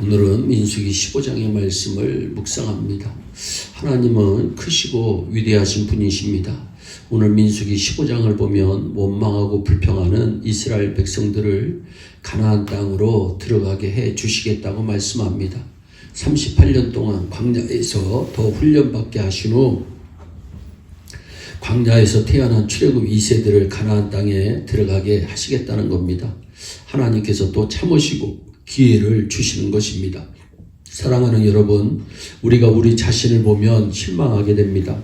오늘은 민수기 15장의 말씀을 묵상합니다. 하나님은 크시고 위대하신 분이십니다. 오늘 민수기 15장을 보면 원망하고 불평하는 이스라엘 백성들을 가나안 땅으로 들어가게 해 주시겠다고 말씀합니다. 38년 동안 광야에서 더 훈련받게 하신 후 광야에서 태어난 출애굽 2세들을 가나안 땅에 들어가게 하시겠다는 겁니다. 하나님께서 또 참으시고 기회를 주시는 것입니다. 사랑하는 여러분, 우리가 우리 자신을 보면 실망하게 됩니다.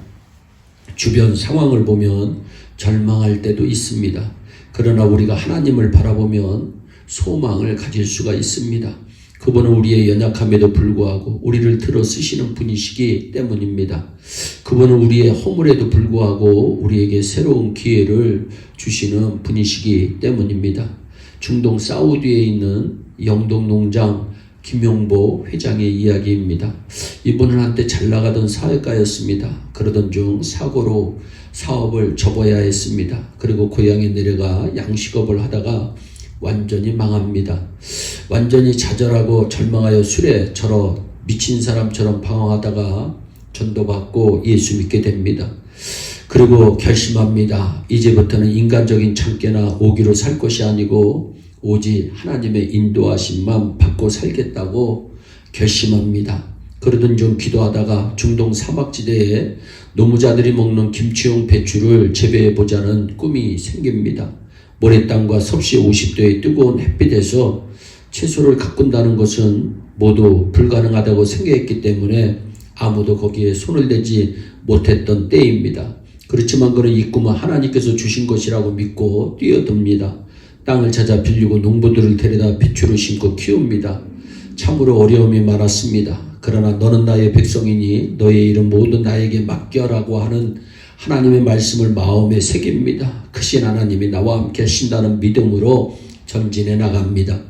주변 상황을 보면 절망할 때도 있습니다. 그러나 우리가 하나님을 바라보면 소망을 가질 수가 있습니다. 그분은 우리의 연약함에도 불구하고 우리를 들어 쓰시는 분이시기 때문입니다. 그분은 우리의 허물에도 불구하고 우리에게 새로운 기회를 주시는 분이시기 때문입니다. 중동 사우디에 있는 영동농장 김용보 회장의 이야기입니다. 이분은 한때 잘 나가던 사회가였습니다. 그러던 중 사고로 사업을 접어야 했습니다. 그리고 고향에 내려가 양식업을 하다가 완전히 망합니다. 완전히 좌절하고 절망하여 술에 절어 미친 사람처럼 방황하다가 전도받고 예수 믿게 됩니다. 그리고 결심합니다. 이제부터는 인간적인 참깨나 오기로 살 것이 아니고 오직 하나님의 인도하심만 받고 살겠다고 결심합니다. 그러던 중 기도하다가 중동 사막지대에 노무자들이 먹는 김치용 배추를 재배해보자는 꿈이 생깁니다. 모래땅과 섭씨 50도의 뜨거운 햇빛에서 채소를 가꾼다는 것은 모두 불가능하다고 생각했기 때문에 아무도 거기에 손을 대지 못했던 때입니다. 그렇지만 그는 이 꿈은 하나님께서 주신 것이라고 믿고 뛰어듭니다. 땅을 찾아 빌리고 농부들을 데려다 배추를 심고 키웁니다. 참으로 어려움이 많았습니다. 그러나 너는 나의 백성이니 너의 일은 모두 나에게 맡겨라고 하는 하나님의 말씀을 마음에 새깁니다. 크신 하나님이 나와 함께 하신다는 믿음으로 전진해 나갑니다.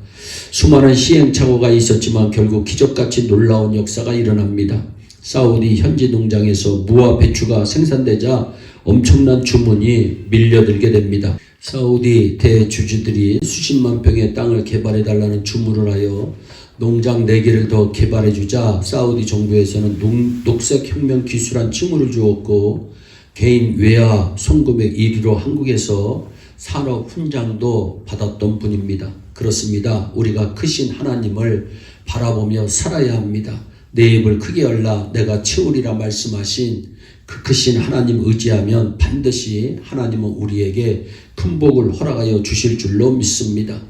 수많은 시행착오가 있었지만 결국 기적같이 놀라운 역사가 일어납니다. 사우디 현지 농장에서 무와 배추가 생산되자 엄청난 주문이 밀려들게 됩니다. 사우디 대주주들이 수십만 평의 땅을 개발해달라는 주문을 하여 농장 4개를 더 개발해주자 사우디 정부에서는 녹색혁명 기술한 칭호를 주었고 개인 외화 송금액 1위로 한국에서 산업 훈장도 받았던 분입니다. 그렇습니다. 우리가 크신 하나님을 바라보며 살아야 합니다. 내 입을 크게 열라 내가 채우리라 말씀하신 그 크신 하나님 의지하면 반드시 하나님은 우리에게 큰 복을 허락하여 주실 줄로 믿습니다.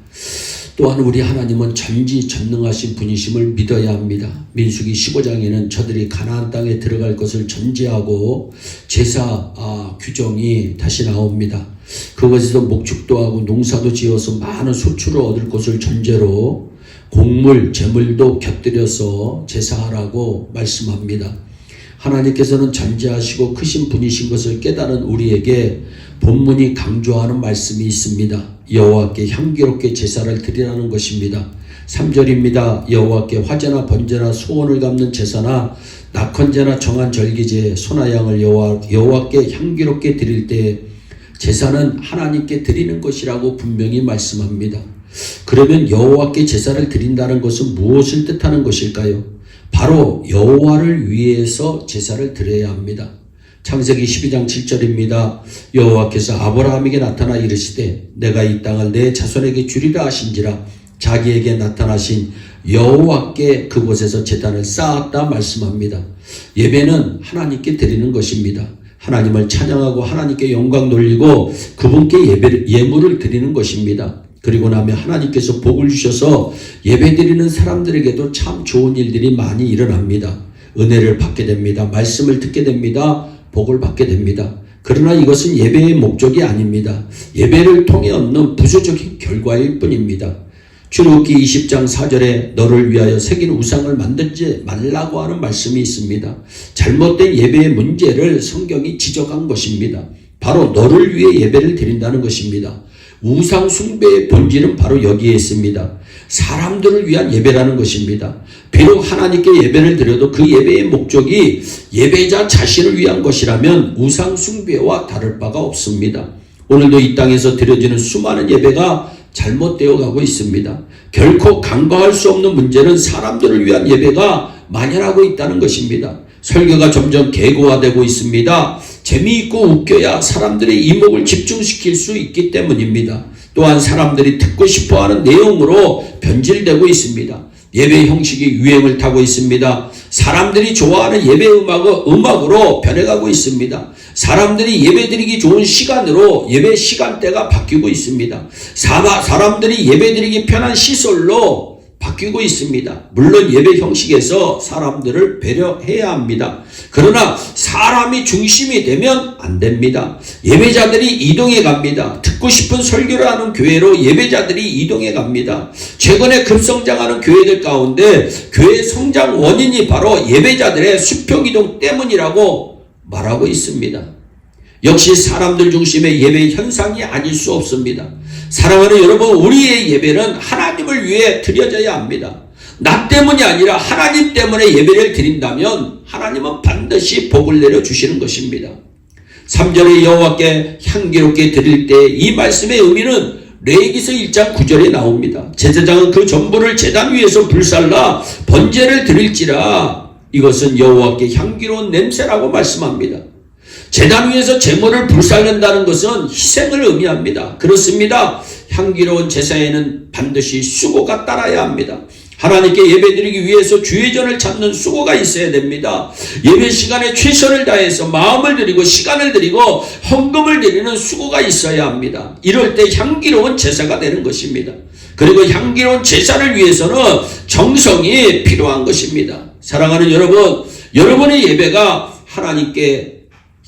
또한 우리 하나님은 전지전능하신 분이심을 믿어야 합니다. 민수기 15장에는 저들이 가나안 땅에 들어갈 것을 전제하고 제사 규정이 다시 나옵니다. 그것에서 목축도 하고 농사도 지어서 많은 소출을 얻을 것을 전제로 곡물, 재물도 곁들여서 제사하라고 말씀합니다. 하나님께서는 전지하시고 크신 분이신 것을 깨달은 우리에게 본문이 강조하는 말씀이 있습니다. 여호와께 향기롭게 제사를 드리라는 것입니다. 3절입니다. 여호와께 화제나 번제나 소원을 갚는 제사나 낙헌제나 정한 절기제 소나 양을 여호와께 향기롭게 드릴 때 제사는 하나님께 드리는 것이라고 분명히 말씀합니다. 그러면 여호와께 제사를 드린다는 것은 무엇을 뜻하는 것일까요? 바로 여호와를 위해서 제사를 드려야 합니다. 창세기 12장 7절입니다. 여호와께서 아브라함에게 나타나 이르시되 내가 이 땅을 내 자손에게 주리라 하신지라 자기에게 나타나신 여호와께 그곳에서 제단을 쌓았다 말씀합니다. 예배는 하나님께 드리는 것입니다. 하나님을 찬양하고 하나님께 영광 돌리고 그분께 예물을 드리는 것입니다. 그리고 나면 하나님께서 복을 주셔서 예배드리는 사람들에게도 참 좋은 일들이 많이 일어납니다. 은혜를 받게 됩니다. 말씀을 듣게 됩니다. 복을 받게 됩니다. 그러나 이것은 예배의 목적이 아닙니다. 예배를 통해 얻는 부수적인 결과일 뿐입니다. 출애굽기 20장 4절에 너를 위하여 새긴 우상을 만들지 말라고 하는 말씀이 있습니다. 잘못된 예배의 문제를 성경이 지적한 것입니다. 바로 너를 위해 예배를 드린다는 것입니다. 우상 숭배의 본질은 바로 여기에 있습니다. 사람들을 위한 예배라는 것입니다. 비록 하나님께 예배를 드려도 그 예배의 목적이 예배자 자신을 위한 것이라면 우상 숭배와 다를 바가 없습니다. 오늘도 이 땅에서 드려지는 수많은 예배가 잘못되어 가고 있습니다. 결코 간과할 수 없는 문제는 사람들을 위한 예배가 만연하고 있다는 것입니다. 설교가 점점 계고화되고 있습니다. 재미있고 웃겨야 사람들의 이목을 집중시킬 수 있기 때문입니다. 또한 사람들이 듣고 싶어하는 내용으로 변질되고 있습니다. 예배 형식이 유행을 타고 있습니다. 사람들이 좋아하는 예배 음악으로 변해가고 있습니다. 사람들이 예배드리기 좋은 시간으로 예배 시간대가 바뀌고 있습니다. 사람들이 예배드리기 편한 시설로 바뀌고 있습니다. 물론 예배 형식에서 사람들을 배려해야 합니다. 그러나 사람이 중심이 되면 안 됩니다. 예배자들이 이동해 갑니다. 듣고 싶은 설교를 하는 교회로 예배자들이 이동해 갑니다. 최근에 급성장하는 교회들 가운데 교회 성장 원인이 바로 예배자들의 수평 이동 때문이라고 말하고 있습니다. 역시 사람들 중심의 예배 현상이 아닐 수 없습니다. 사랑하는 여러분, 우리의 예배는 하나님을 위해 드려져야 합니다. 나 때문이 아니라 하나님 때문에 예배를 드린다면 하나님은 반드시 복을 내려주시는 것입니다. 3절에 여호와께 향기롭게 드릴 때 이 말씀의 의미는 레위기서 1장 9절에 나옵니다. 제사장은 그 전부를 제단 위에서 불살라 번제를 드릴지라 이것은 여호와께 향기로운 냄새라고 말씀합니다. 제단 위에서 제물을 불살른다는 것은 희생을 의미합니다. 그렇습니다. 향기로운 제사에는 반드시 수고가 따라야 합니다. 하나님께 예배드리기 위해서 주의 전을 찾는 수고가 있어야 됩니다. 예배 시간에 최선을 다해서 마음을 드리고 시간을 드리고 헌금을 드리는 수고가 있어야 합니다. 이럴 때 향기로운 제사가 되는 것입니다. 그리고 향기로운 제사를 위해서는 정성이 필요한 것입니다. 사랑하는 여러분, 여러분의 예배가 하나님께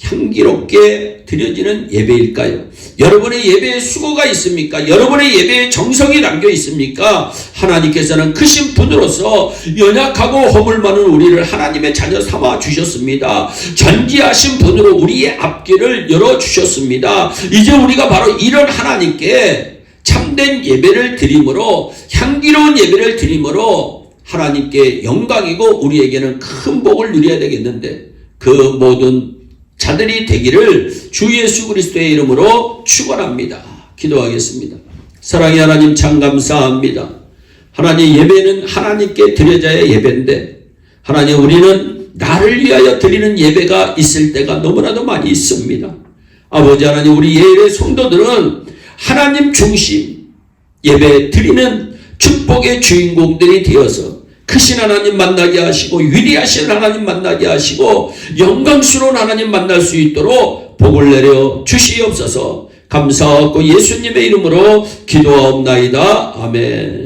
향기롭게 드려지는 예배일까요? 여러분의 예배에 수고가 있습니까? 여러분의 예배에 정성이 담겨 있습니까? 하나님께서는 크신 분으로서 연약하고 허물 많은 우리를 하나님의 자녀 삼아 주셨습니다. 전지하신 분으로 우리의 앞길을 열어주셨습니다. 이제 우리가 바로 이런 하나님께 참된 예배를 드림으로, 향기로운 예배를 드림으로 하나님께 영광이고 우리에게는 큰 복을 누려야 되겠는데, 그 모든 자들이 되기를 주 예수 그리스도의 이름으로 축원합니다. 기도하겠습니다. 사랑의 하나님, 참 감사합니다. 하나님, 예배는 하나님께 드려져야 예배인데 하나님, 우리는 나를 위하여 드리는 예배가 있을 때가 너무나도 많이 있습니다. 아버지 하나님, 우리 예배 성도들은 하나님 중심 예배 드리는 축복의 주인공들이 되어서 크신 하나님 만나게 하시고 위대하신 하나님 만나게 하시고 영광스러운 하나님 만날 수 있도록 복을 내려 주시옵소서. 감사하고 예수님의 이름으로 기도하옵나이다. 아멘.